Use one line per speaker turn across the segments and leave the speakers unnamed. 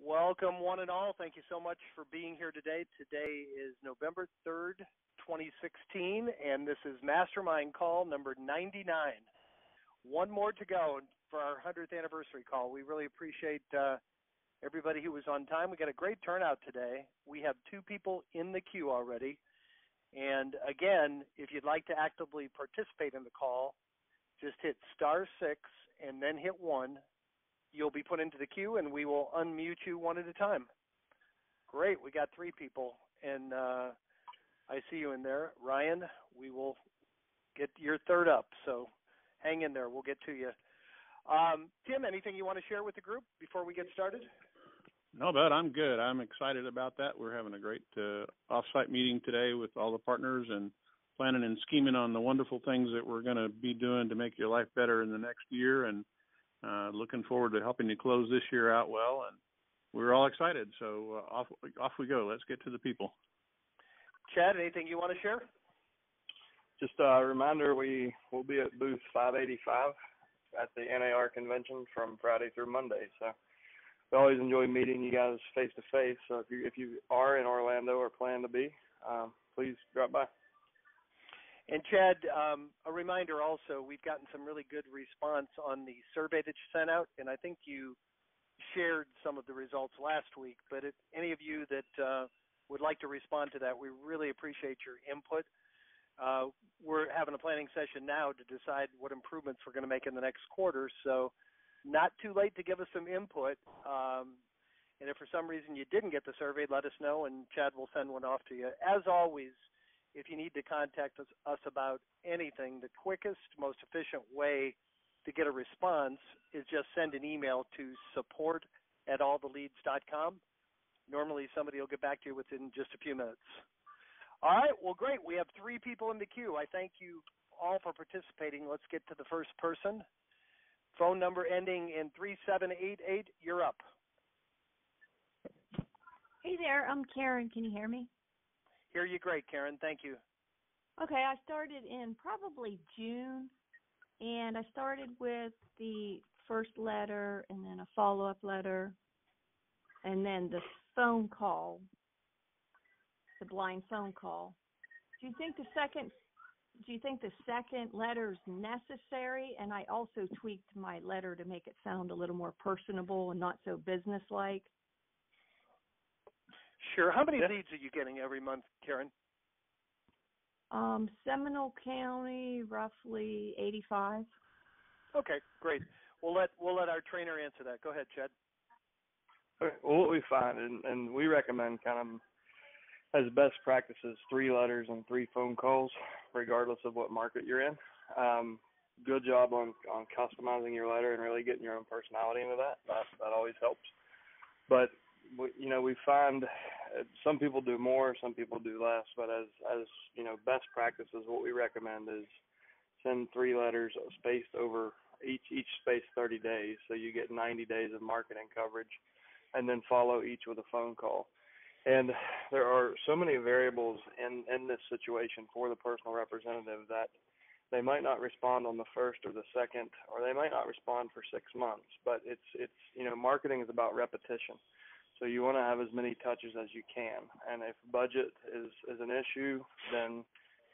Welcome, one and all. Thank you so much for being here today. Today is November 3rd, 2016, and this is Mastermind call number 99. One more to go for our 100th anniversary call. We really appreciate everybody who was on time. We got a great turnout today. We have two people in the queue already. And again, if you'd like to actively participate in the call, just hit *6 and then hit 1. You'll be put into the queue, and we will unmute you one at a time. Great. We got three people, and I see you in there. Ryan, we will get your third up, so hang in there. We'll get to you. Tim, anything you want to share with the group before we get started?
No, Bud, I'm good. I'm excited about that. We're having a great off-site meeting today with all the partners and planning and scheming on the wonderful things that we're going to be doing to make your life better in the next year, and looking forward to helping you close this year out well. And we're all excited, so off we go. Let's get to the people.
Chad, anything you want to share?
Just a reminder, we will be at booth 585 at the NAR convention from Friday through Monday. So we always enjoy meeting you guys face to face. So if you are in Orlando or plan to be, please drop by.
And Chad, a reminder also, we've gotten some really good response on the survey that you sent out, and I think you shared some of the results last week. But if any of you that would like to respond to that, we really appreciate your input. We're having a planning session now to decide what improvements we're going to make in the next quarter, so not too late to give us some input. And if for some reason you didn't get the survey, let us know, and Chad will send one off to you. As always, if you need to contact us about anything, the quickest, most efficient way to get a response is just send an email to support@alltheleads.com. Normally somebody will get back to you within just a few minutes. All right, well, great. We have three people in the queue. I thank you all for participating. Let's get to the first person. Phone number ending in 3788. You're up.
Hey there, I'm Karen. Can you hear me?
Hear you great, Karen. Thank you.
Okay, I started in probably June, and I started with the first letter and then a follow-up letter and then the phone call, the blind phone call. Do you think the second letter is necessary? And I also tweaked my letter to make it sound a little more personable and not so businesslike.
Sure. How many leads are you getting every month, Karen?
Seminole County, roughly 85.
Okay, great. We'll let our trainer answer that. Go ahead, Chad.
Okay. Well, what we find, and we recommend kind of as best practices, 3 letters and 3 phone calls, regardless of what market you're in. Good job on customizing your letter and really getting your own personality into that. That always helps. But we find some people do more, some people do less, but as best practices, what we recommend is send 3 letters spaced over each space 30 days, so you get 90 days of marketing coverage, and then follow each with a phone call. And there are so many variables in this situation for the personal representative that they might not respond on the first or the second, or they might not respond for 6 months, but it's marketing is about repetition. So you want to have as many touches as you can. And if budget is an issue, then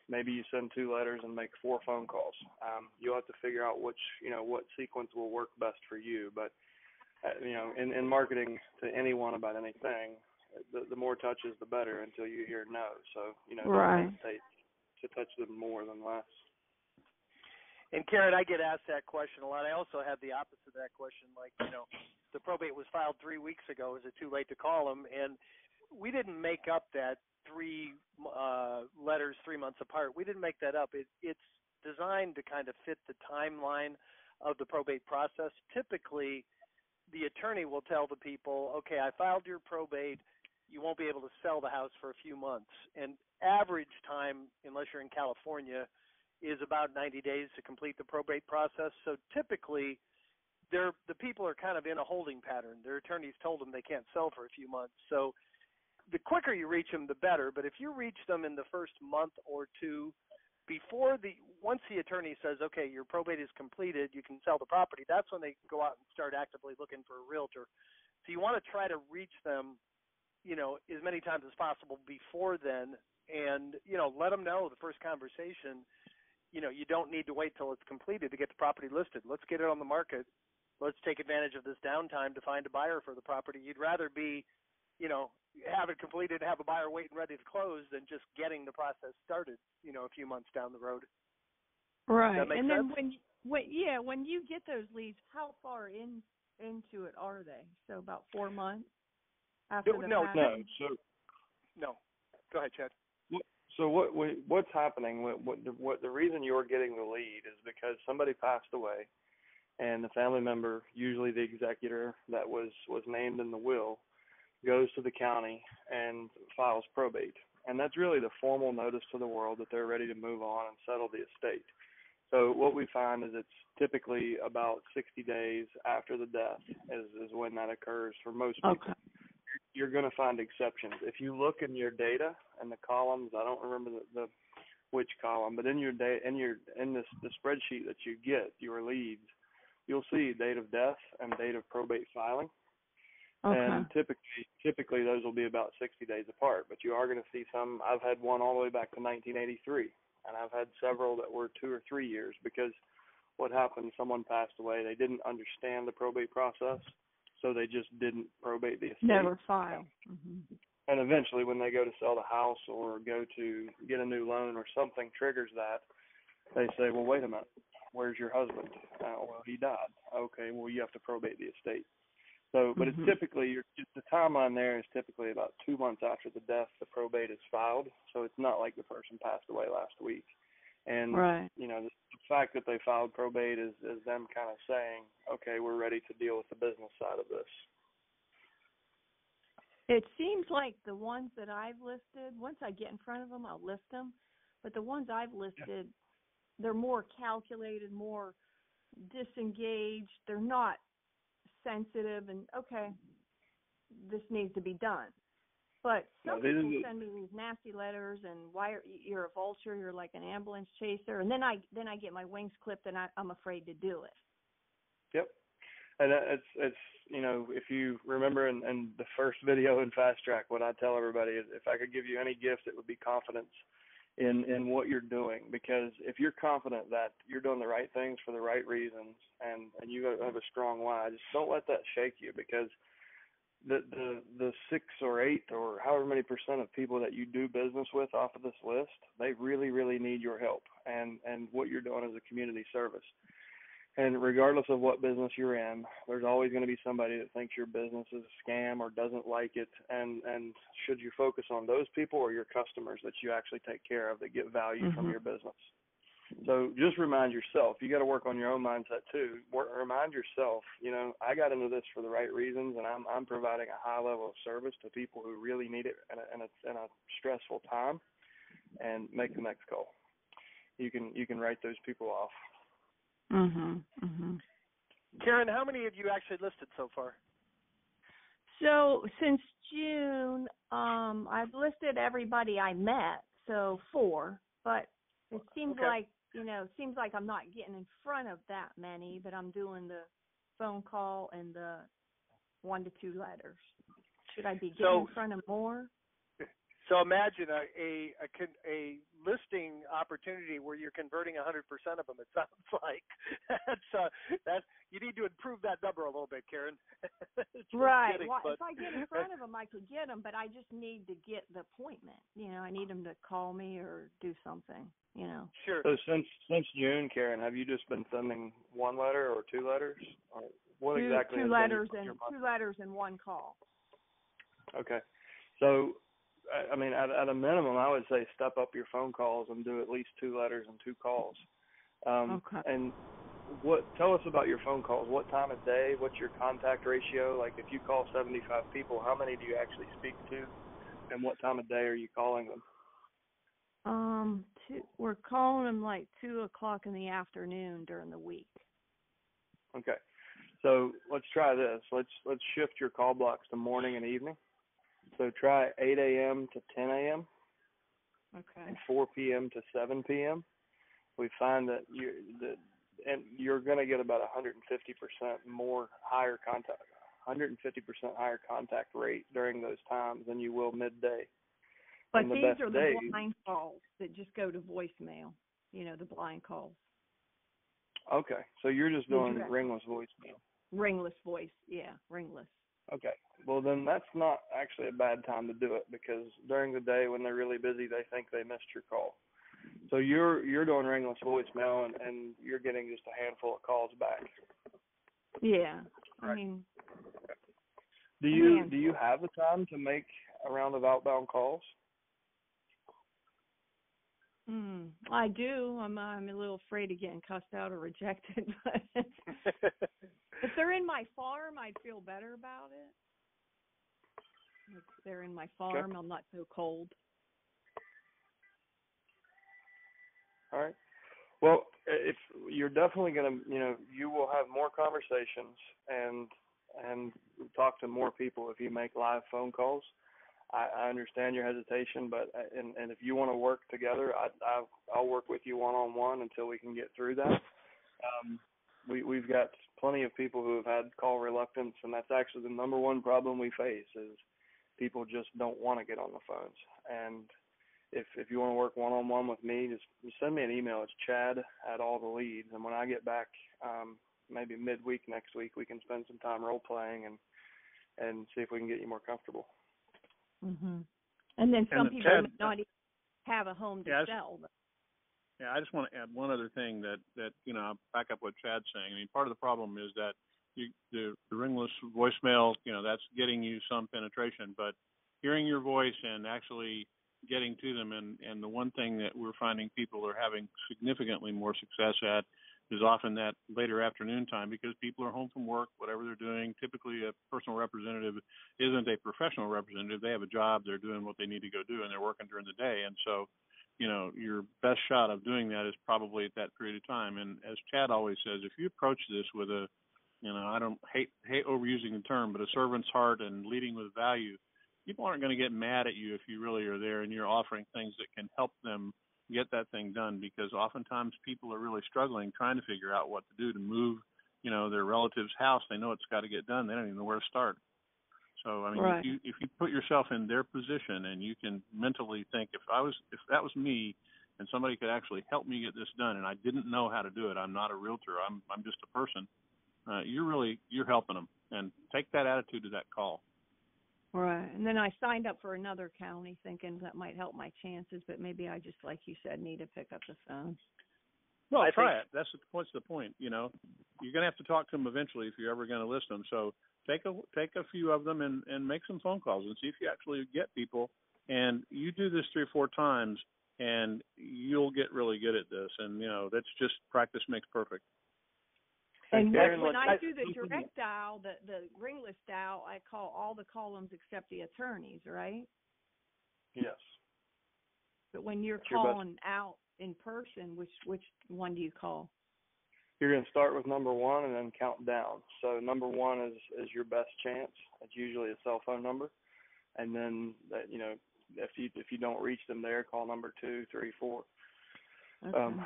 maybe you send 2 letters and make 4 phone calls. You'll have to figure out what sequence will work best for you. But, in marketing to anyone about anything, the more touches, the better until you hear no. So,
Right.
Don't hesitate to touch them more than less.
And Karen, I get asked that question a lot. I also have the opposite of that question, like, the probate was filed 3 weeks ago. Is it too late to call them? And we didn't make up that 3 letters 3 months apart. We didn't make that up. It's designed to kind of fit the timeline of the probate process. Typically, the attorney will tell the people, okay, I filed your probate. You won't be able to sell the house for a few months. And average time, unless you're in California, is about 90 days to complete the probate process. So typically, the people are kind of in a holding pattern. Their attorneys told them they can't sell for a few months. So the quicker you reach them, the better. But if you reach them in the first month or two, once the attorney says, okay, your probate is completed, you can sell the property, that's when they go out and start actively looking for a realtor. So you want to try to reach them, as many times as possible before then, and, let them know the first conversation, you don't need to wait till it's completed to get the property listed. Let's get it on the market. Let's take advantage of this downtime to find a buyer for the property. You'd rather be, have it completed, have a buyer waiting ready to close than just getting the process started, a few months down the road.
Right.
Does that make
and
sense?
Then when you get those leads, how far into it are they? So about 4 months after the
No.
Go ahead, Chad.
So what's happening? What the reason you're getting the lead is because somebody passed away, and the family member, usually the executor that was named in the will, goes to the county and files probate, and that's really the formal notice to the world that they're ready to move on and settle the estate. So what we find is it's typically about 60 days after the death is when that occurs for most people.
Okay.
You're going to find exceptions. If you look in your data and the columns, I don't remember the which column, but in your the spreadsheet that you get, your leads, you'll see date of death and date of probate filing.
Okay.
And typically those will be about 60 days apart, but you are going to see some. I've had one all the way back to 1983, and I've had several that were 2 or 3 years, because what happened, someone passed away, they didn't understand the probate process, so they just didn't probate the estate.
Never file. Mm-hmm.
And eventually when they go to sell the house or go to get a new loan or something triggers that, they say, well, wait a minute, where's your husband? Well, he died. Okay, well, you have to probate the estate. So, but it's typically, the timeline there is typically about 2 months after the death, the probate is filed. So it's not like the person passed away last week. And,
right.
The fact that they filed probate is them kind of saying, okay, we're ready to deal with the business side of this.
It seems like the ones that I've listed, once I get in front of them, I'll list them. But the ones I've listed, they're more calculated, more disengaged. They're not sensitive and, okay, this needs to be done. But some people send me these nasty letters and why you're a vulture, you're like an ambulance chaser, and then I get my wings clipped and I'm afraid to do it.
Yep. And it's if you remember in the first video in Fast Track, what I tell everybody is, if I could give you any gift, it would be confidence in what you're doing. Because if you're confident that you're doing the right things for the right reasons and you have a strong why, just don't let that shake you, because the 6 or 8 or however many % of people that you do business with off of this list, they really, really need your help and what you're doing as a community service. And regardless of what business you're in, there's always going to be somebody that thinks your business is a scam or doesn't like it. And should you focus on those people or your customers that you actually take care of that get value from your business? So just remind yourself, you got to work on your own mindset too. Remind yourself, I got into this for the right reasons, and I'm providing a high level of service to people who really need it in a stressful time, and make the next call. You can write those people off.
Karen, how many have you actually listed so far?
So since June, I've listed everybody I met, so 4, but it seems like, seems like I'm not getting in front of that many, but I'm doing the phone call and the 1 to 2 letters. Should I be getting in front of more?
So imagine a listing opportunity where you're converting 100% of them. It sounds like that's you need to improve that number a little bit, Karen.
Right.
Kidding,
well, if I get in front of them, I could get them, but I just need to get the appointment. I need them to call me or do something.
Sure.
So since June, Karen, have you just been sending 1 letter or 2 letters? Or what exactly?
2 letters and 1 call.
Okay. So, I mean, at a minimum, I would say step up your phone calls and do at least 2 letters and 2 calls.
Okay.
And tell us about your phone calls. What time of day? What's your contact ratio? Like, if you call 75 people, how many do you actually speak to? And what time of day are you calling them?
We're calling them like 2 o'clock in the afternoon during the week.
Okay. So let's try this. Let's shift your call blocks to morning and evening. So try 8 a.m. to 10 a.m.
Okay.
and 4 p.m. to 7 p.m. We find that you're going to get about 150% more higher contact 150% higher contact rate during those times than you will midday.
But
and the
these
best
are the
days,
blind calls that just go to voicemail, the blind calls.
Okay, so you're just doing
direct.
ringless voicemail.
Ringless voice, yeah, ringless.
Okay, well then that's not actually a bad time to do it, because during the day when they're really busy, they think they missed your call. So you're doing ringless voicemail, and you're getting just a handful of calls back.
Yeah,
Right.
I mean.
Do you have the time to make a round of outbound calls?
I do. I'm a little afraid of getting cussed out or rejected, but if they're in my farm, I'd feel better about it. If they're in my farm, okay. I'm not so cold.
All right. Well, if you're definitely going to, you will have more conversations and talk to more people if you make live phone calls. I understand your hesitation, but and if you want to work together, I'll work with you one-on-one until we can get through that. We've got plenty of people who have had call reluctance, and that's actually the number one problem we face is people just don't want to get on the phones. And if you want to work one-on-one with me, just send me an email. It's chad@alltheleads, and when I get back, maybe midweek next week, we can spend some time role-playing and see if we can get you more comfortable.
Mhm. And then some people may not even have a home to sell.
Yeah, I just want to add one other thing that I'll back up what Chad's saying. I mean, part of the problem is that the ringless voicemail, that's getting you some penetration, but hearing your voice and actually getting to them, and the one thing that we're finding people are having significantly more success at is often that later afternoon time, because people are home from work, whatever they're doing. Typically a personal representative isn't a professional representative. They have a job, they're doing what they need to go do, and they're working during the day. And so, your best shot of doing that is probably at that period of time. And as Chad always says, if you approach this with a, I don't hate overusing the term, but a servant's heart and leading with value, people aren't going to get mad at you if you really are there and you're offering things that can help them get that thing done, because oftentimes people are really struggling trying to figure out what to do to move, their relative's house. They know it's got to get done. They don't even know where to start. So, I mean, right. if you put yourself in their position and you can mentally think, if that was me and somebody could actually help me get this done, and I didn't know how to do it, I'm not a realtor, I'm just a person, you're helping them. And take that attitude to that call.
Right. And then I signed up for another county thinking that might help my chances, but maybe I just, like you said, need to pick up the phone.
Well, try it. That's the point. You're going to have to talk to them eventually if you're ever going to list them. So take a few of them and make some phone calls and see if you actually get people. And you do this 3 or 4 times, and you'll get really good at this. And, that's just practice makes perfect.
And when I do the direct dial, the ringless dial, I call all the columns except the attorneys, right?
Yes.
But when you're calling out in person, which one do you call?
You're going to start with number 1 and then count down. So number 1 is your best chance. It's usually a cell phone number. And then, if you don't reach them there, call number 2, 3, 4. Okay.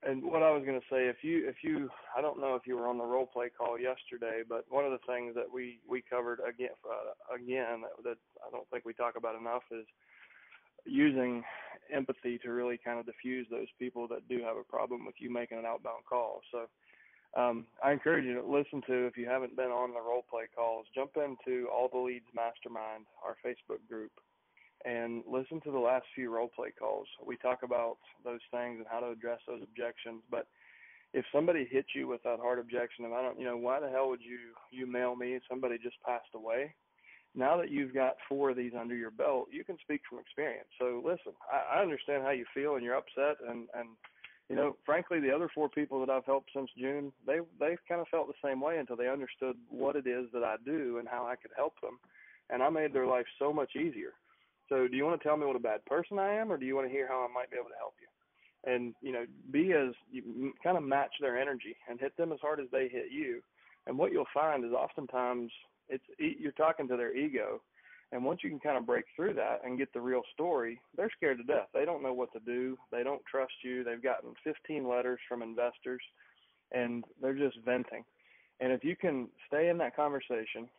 And what I was going to say, if you, I don't know if you were on the role play call yesterday, but one of the things that we covered again that I don't think we talk about enough is using empathy to really kind of diffuse those people that do have a problem with you making an outbound call. So I encourage you to listen to, if you haven't been on the role play calls, jump into All the Leads Mastermind, our Facebook group, and listen to the last few role play calls. We talk about those things and how to address those objections. But if somebody hits you with that hard objection of, why the hell would you mail me? Somebody just passed away. Now that you've got 4 of these under your belt, you can speak from experience. So listen, I understand how you feel and you're upset. And frankly, the other 4 people that I've helped since June, they've kind of felt the same way until they understood what it is that I do and how I could help them. And I made their life so much easier. So do you want to tell me what a bad person I am, or do you want to hear how I might be able to help you? And, you kind of match their energy and hit them as hard as they hit you. And what you'll find is oftentimes you're talking to their ego. And once you can kind of break through that and get the real story, they're scared to death. They don't know what to do. They don't trust you. They've gotten 15 letters from investors, and they're just venting. And if you can stay in that conversation,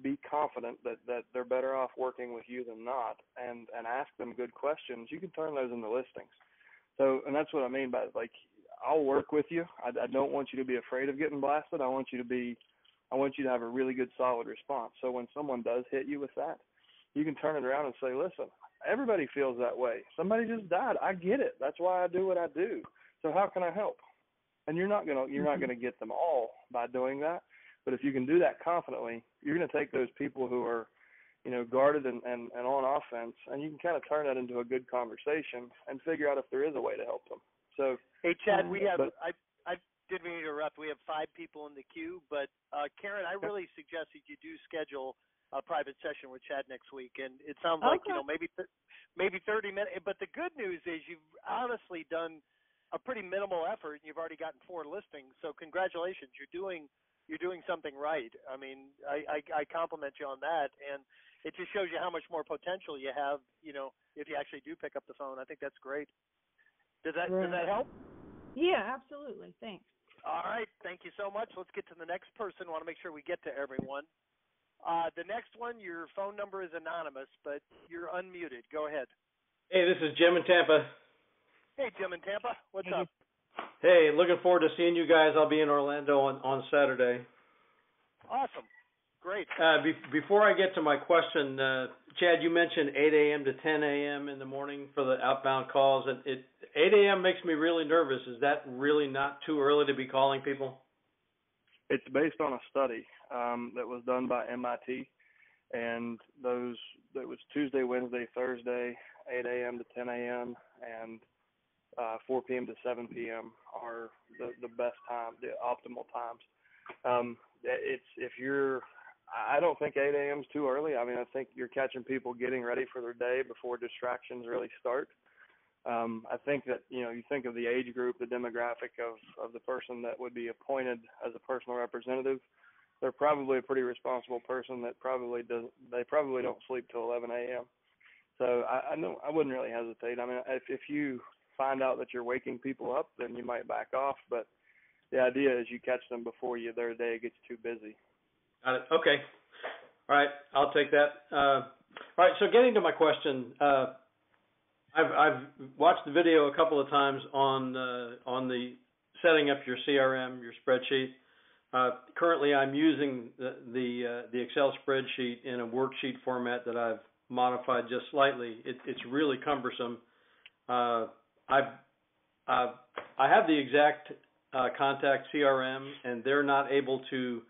be confident that they're better off working with you than not, and ask them good questions, you can turn those into listings. So, and that's what I mean by, like, I'll work with you. I don't want you to be afraid of getting blasted. I want you to have a really good, solid response. So when someone does hit you with that, you can turn it around and say, listen, everybody feels that way. Somebody just died. I get it. That's why I do what I do. So how can I help? And you're not gonna get them all by doing that. But if you can do that confidently, you're gonna take those people who are, guarded and on offense, and you can kind of turn that into a good conversation and figure out if there is a way to help them. So,
hey, Chad, I didn't mean to interrupt. We have 5 people in the queue, but Karen, I really suggest that you do schedule a private session with Chad next week. And it sounds like maybe 30 minutes. But the good news is you've honestly done a pretty minimal effort, and you've already gotten 4 listings. So congratulations, you're doing something right. I mean, I compliment you on that, and it just shows you how much more potential you have, if you actually do pick up the phone. I think that's great. Does that help?
Yeah, absolutely. Thanks.
All right. Thank you so much. Let's get to the next person. I want to make sure we get to everyone. The next one, your phone number is anonymous, but you're unmuted. Go ahead.
Hey, this is Jim in Tampa.
Hey, Jim in Tampa. What's up?
Hey, looking forward to seeing you guys. I'll be in Orlando on Saturday.
Awesome. Great.
Before I get to my question, Chad, you mentioned 8 a.m. to 10 a.m. in the morning for the outbound calls. And 8 a.m. makes me really nervous. Is that really not too early to be calling people?
It's based on a study that was done by MIT, and it was Tuesday, Wednesday, Thursday, 8 a.m. to 10 a.m. and 4 p.m. to 7 p.m. are the best time, the optimal times. I don't think 8 a.m. is too early. I mean, I think you're catching people getting ready for their day before distractions really start. I think that, you think of the age group, the demographic of the person that would be appointed as a personal representative. They're probably a pretty responsible person that probably don't sleep till 11 a.m. So I wouldn't really hesitate. I mean, if you find out that you're waking people up, then you might back off. But the idea is you catch them before their day gets too busy.
Got it. Okay. All right. I'll take that. All right. So getting to my question, I've watched the video a couple of times on the setting up your CRM, your spreadsheet. Currently, I'm using the Excel spreadsheet in a worksheet format that I've modified just slightly. It's really cumbersome. I have the exact contact CRM, and they're not able to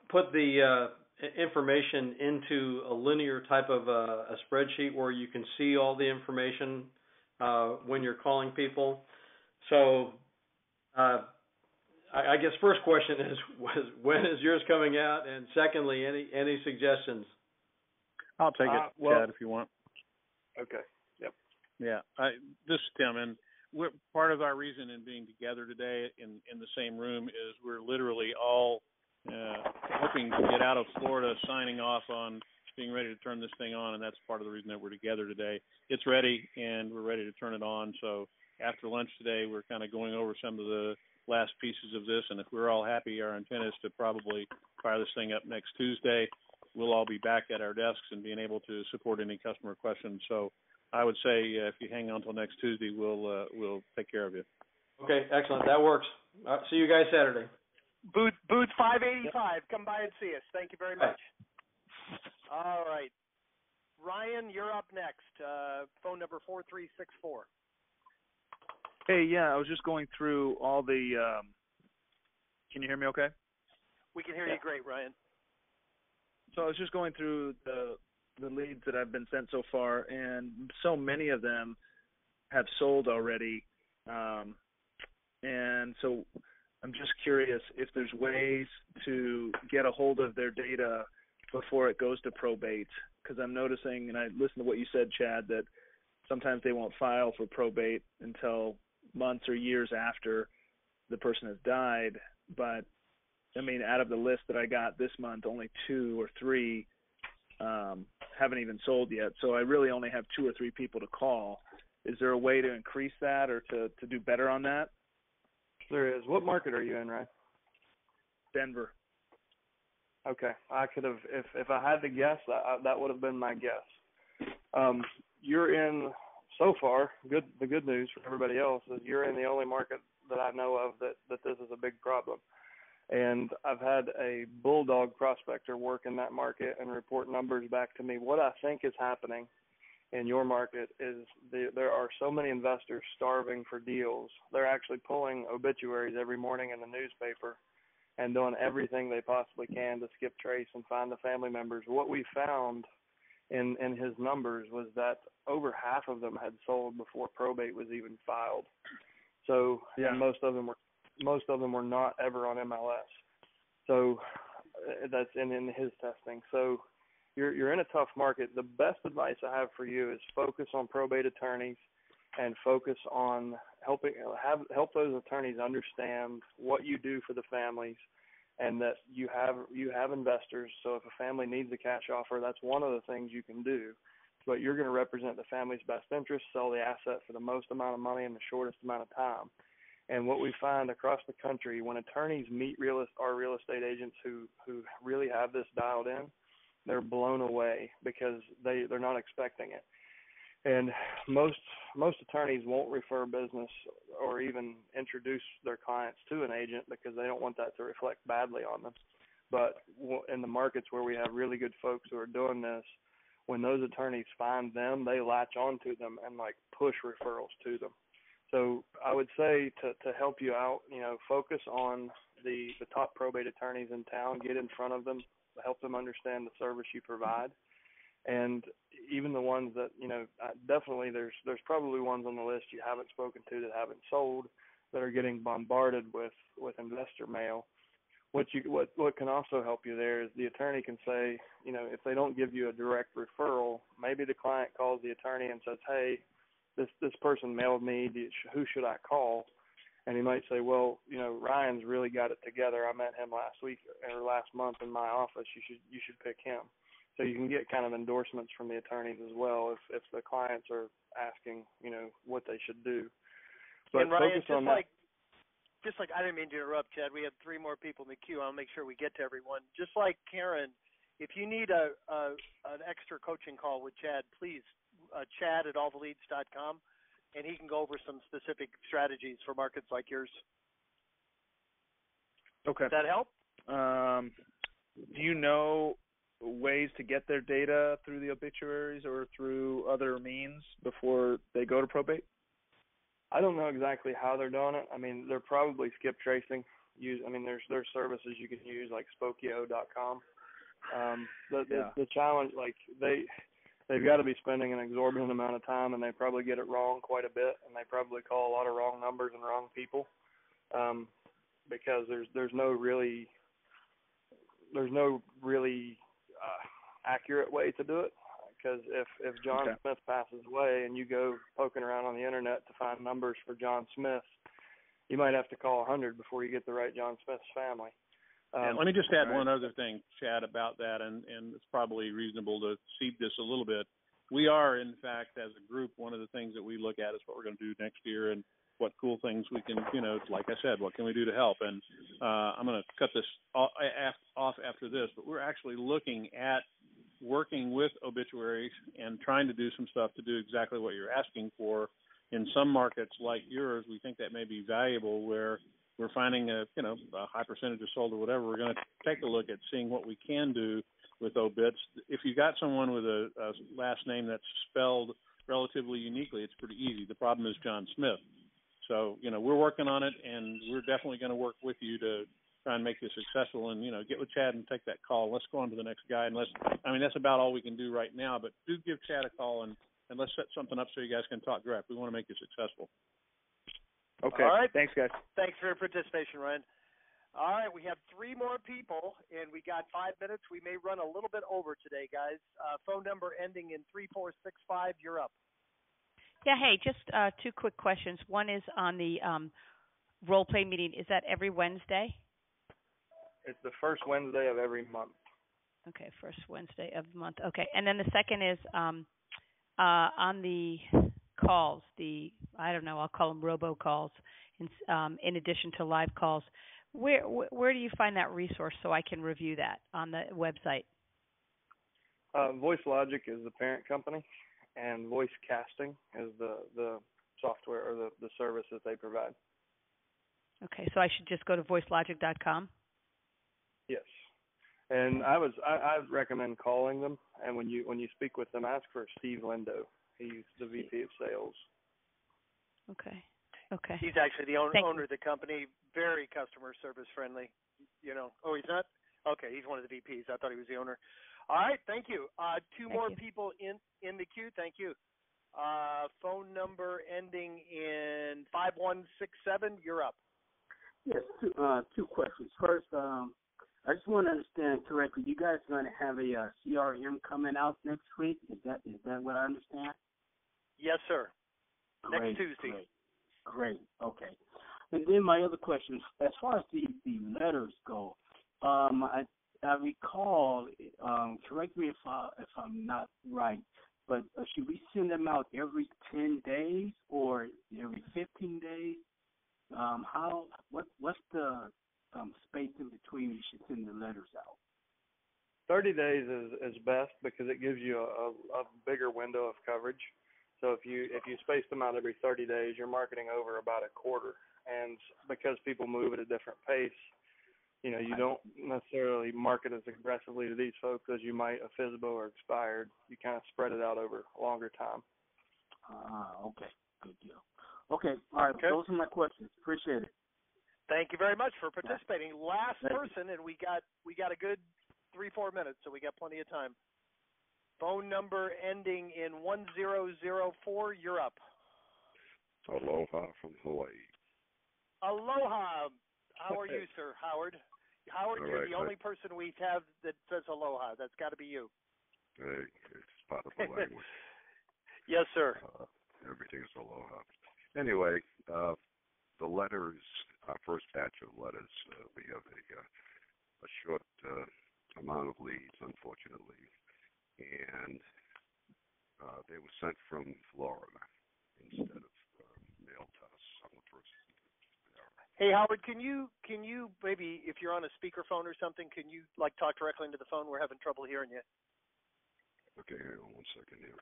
put the information into a linear type of a spreadsheet where you can see all the information when you're calling people. So I guess first question is when is yours coming out, and secondly, any suggestions?
I'll take it, Chad, if you want.
Okay. Yep.
Yeah. This is Tim, and part of our reason in being together today in the same room is we're literally all hoping to get out of Florida, signing off on being ready to turn this thing on, and that's part of the reason that we're together today. It's ready, and we're ready to turn it on. So after lunch today, we're kind of going over some of the last pieces of this, and if we're all happy, our intent is to probably fire this thing up next Tuesday. We'll all be back at our desks and being able to support any customer questions. So I would say if you hang on until next Tuesday, we'll take care of you.
Okay, excellent. That works. See you guys Saturday.
Booth 585. Come by and see us. Thank you very much. All right. Ryan, you're up next. Phone number 4364.
Hey, yeah, I was just going through all the can you hear me okay?
We can hear you great, Ryan.
So I was just going through the leads that I've been sent so far, and so many of them have sold already. And so I'm just curious if there's ways to get a hold of their data before it goes to probate, because I'm noticing, and I listened to what you said, Chad, that sometimes they won't file for probate until months or years after the person has died. But, I mean, out of the list that I got this month, only 2 or 3 haven't even sold yet. So I really only have 2 or 3 people to call. Is there a way to increase that or to do better on that?
There is. What market are you in, Ryan?
Denver.
Okay, I could have, if I had to guess, that would have been my guess. You're in, so far, the good news for everybody else is you're in the only market that I know of that this is a big problem. And I've had a bulldog prospector work in that market and report numbers back to me. What I think is happening in your market is there are so many investors starving for deals. They're actually pulling obituaries every morning in the newspaper and doing everything they possibly can to skip trace and find the family members. What we found in his numbers was that over half of them had sold before probate was even filed. So and most of them were not ever on MLS. So that's in his testing. So you're in a tough market. The best advice I have for you is focus on probate attorneys and focus on help those attorneys understand what you do for the families and that you have investors. So if a family needs a cash offer, that's one of the things you can do. But you're going to represent the family's best interest, sell the asset for the most amount of money in the shortest amount of time. And what we find across the country, when attorneys meet our real estate agents who really have this dialed in, they're blown away because they're not expecting it. And most attorneys won't refer business or even introduce their clients to an agent because they don't want that to reflect badly on them. But in the markets where we have really good folks who are doing this, when those attorneys find them, they latch onto them and like push referrals to them. So I would say to help you out, focus on the top probate attorneys in town, get in front of them, help them understand the service you provide. And even the ones that, definitely there's probably ones on the list you haven't spoken to that haven't sold that are getting bombarded with investor mail. What can also help you there is the attorney can say, if they don't give you a direct referral, maybe the client calls the attorney and says, hey, this person mailed me, who should I call? And he might say, well, Ryan's really got it together. I met him last month in my office. You should pick him. So you can get kind of endorsements from the attorneys as well if the clients are asking, what they should do. But
and Ryan,
focus on that.
Just like I didn't mean to interrupt, Chad. We have 3 more people in the queue. I'll make sure we get to everyone. Just like Karen, if you need an extra coaching call with Chad, please chad@alltheleads.com, and he can go over some specific strategies for markets like yours.
Okay.
Does that help?
Do you know ways to get their data through the obituaries or through other means before they go to probate?
I don't know exactly how they're doing it. I mean, they're probably skip tracing. There's services you can use like Spokio.com. The challenge, like they've got to be spending an exorbitant amount of time, and they probably get it wrong quite a bit, and they probably call a lot of wrong numbers and wrong people, because there's no really accurate way to do it. Because if John Smith passes away and you go poking around on the internet to find numbers for John Smith, you might have to call 100 before you get the right John Smith's family.
Let me just add one other thing, Chad, about that, and it's probably reasonable to seed this a little bit. We are, in fact, as a group, one of the things that we look at is what we're going to do next year and what cool things we can, like I said, what can we do to help? And I'm going to cut this off after this, but we're actually looking at working with obituaries and trying to do some stuff to do exactly what you're asking for. In some markets like yours, we think that may be valuable where we're finding a high percentage of sold or whatever. We're going to take a look at seeing what we can do with obits. If you got someone with a last name that's spelled relatively uniquely, it's pretty easy. The problem is John Smith. So, we're working on it, and we're definitely going to work with you to try and make this successful and, get with Chad and take that call. Let's go on to the next guy. That's about all we can do right now, but do give Chad a call and let's set something up so you guys can talk direct. We want to make it successful.
Okay.
All right.
Thanks, guys.
Thanks for your participation, Ryan. All right, we have 3 more people, and we got 5 minutes. We may run a little bit over today, guys. Phone number ending in 3465. You're up.
Yeah, hey, just 2 quick questions. One is on the role play meeting. Is that every Wednesday?
It's the first Wednesday of every month.
Okay, first Wednesday of the month. Okay, and then the second is on the calls, I'll call them robocalls. in addition to live calls. Where do you find that resource so I can review that on the website?
VoiceLogic is the parent company, and Voice Casting is the software or the service that they provide.
Okay, so I should just go to voicelogic.com?
Yes. And I'd recommend calling them, and when you speak with them, ask for Steve Lindo. He's the VP of Sales.
Okay.
He's actually the owner of the company. Very customer service friendly. Oh, he's not? Okay, he's one of the VPs. I thought he was the owner. All right, thank you. Two more people in the queue. Thank you. Phone number ending in 5167. You're up.
Yes, two questions. First, I just want to understand correctly. You guys are going to have a CRM coming out next week. Is that what I understand?
Yes, sir.
Great,
next Tuesday.
Great. Okay. And then my other question, as far as the letters go, I recall. Correct me if I'm not right, but should we send them out every 10 days or every 15 days? What's the space in between you should send the letters out?
30 days is best because it gives you a bigger window of coverage. So if you space them out every 30 days, you're marketing over about a quarter. And because people move at a different pace, you don't necessarily market as aggressively to these folks as you might a FSBO or expired. You kind of spread it out over a longer time.
Okay. Good deal. Okay. All right. Okay. Those are my questions. Appreciate it.
Thank you very much for participating. Last person, and we got a good 3-4 minutes, so we got plenty of time. Phone number ending in 1004. You're up.
Aloha from Hawaii.
Aloha. How are you, sir, Howard? Howard,
all
you're
right,
the only person we have that says aloha. That's got to be you.
Hey, it's part of the language.
Yes, sir.
Everything is aloha. Anyway, the letters, our first batch of letters, we have a short amount of leads, unfortunately, and they were sent from Florida instead of mailed to us on the first.
Hey, Howard, can you maybe, if you're on a speakerphone or something, can you talk directly into the phone? We're having trouble hearing you.
Okay, hang on 1 second here.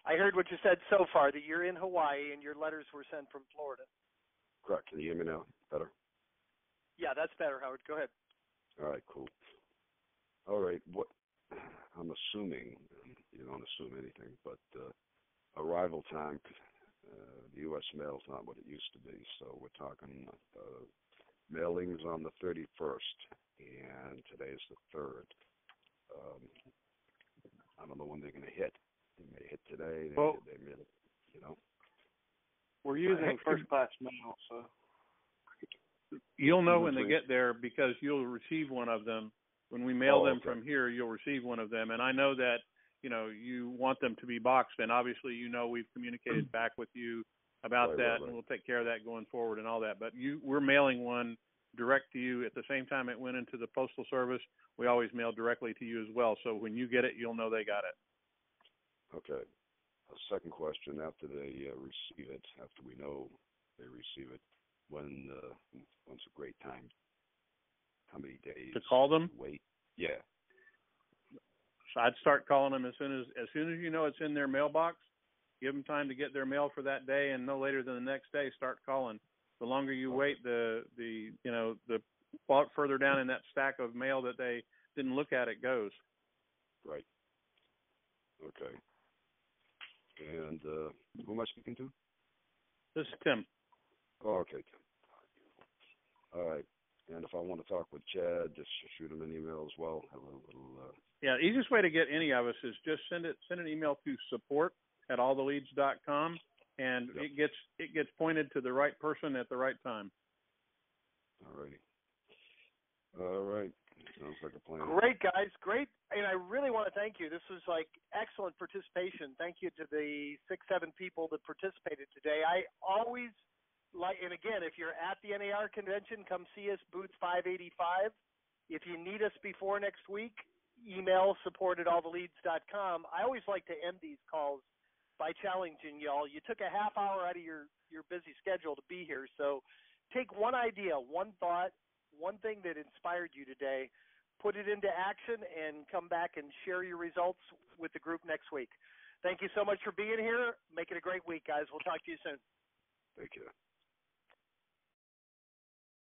I heard what you said so far, that you're in Hawaii and your letters were sent from Florida.
Correct. Can you hear me now? Better?
Yeah, that's better, Howard. Go ahead.
All right, cool. All right, what I'm assuming, you don't assume anything, but arrival time, the U.S. mail's not what it used to be, so we're talking mailings on the 31st, and today is the 3rd. I don't know when they're going to hit. They may hit today. They may,
We're using first-class mail, so.
You'll know when they get there because you'll receive one of them. When we mail them from here, you'll receive one of them. And I know that, you want them to be boxed, and obviously, we've communicated back with you about that, and we'll take care of that going forward and all that. But we're mailing one direct to you at the same time it went into the Postal Service. We always mail directly to you as well. So when you get it, you'll know they got it.
Okay. A second question, after they receive it, after we know they receive it, when's a great time? How many days?
To call them?
Wait. Yeah.
So I'd start calling them as soon as you know it's in their mailbox. Give them time to get their mail for that day, and no later than the next day, start calling. The longer you wait, the further down in that stack of mail that they didn't look at it goes.
Right. Okay. And who am I speaking to?
This is Tim.
Oh, okay, Tim. All right. And if I want to talk with Chad, just shoot him an email as well. Have a little.
Yeah, the easiest way to get any of us is just send an email to support@alltheleads.com, and it gets pointed to the right person at the right time.
All righty. All right. Sounds like a plan.
Great, guys. Great. And I really want to thank you. This was excellent participation. Thank you to the 6-7 people that participated today. I always and again, if you're at the NAR convention, come see us, booth 585. If you need us before next week, email support@alltheleads.com. I always like to end these calls by challenging y'all. You took a half hour out of your busy schedule to be here. So take one idea, one thought, one thing that inspired you today, put it into action, and come back and share your results with the group next week. Thank you so much for being here. Make it a great week, guys. We'll talk to you soon.
Thank you.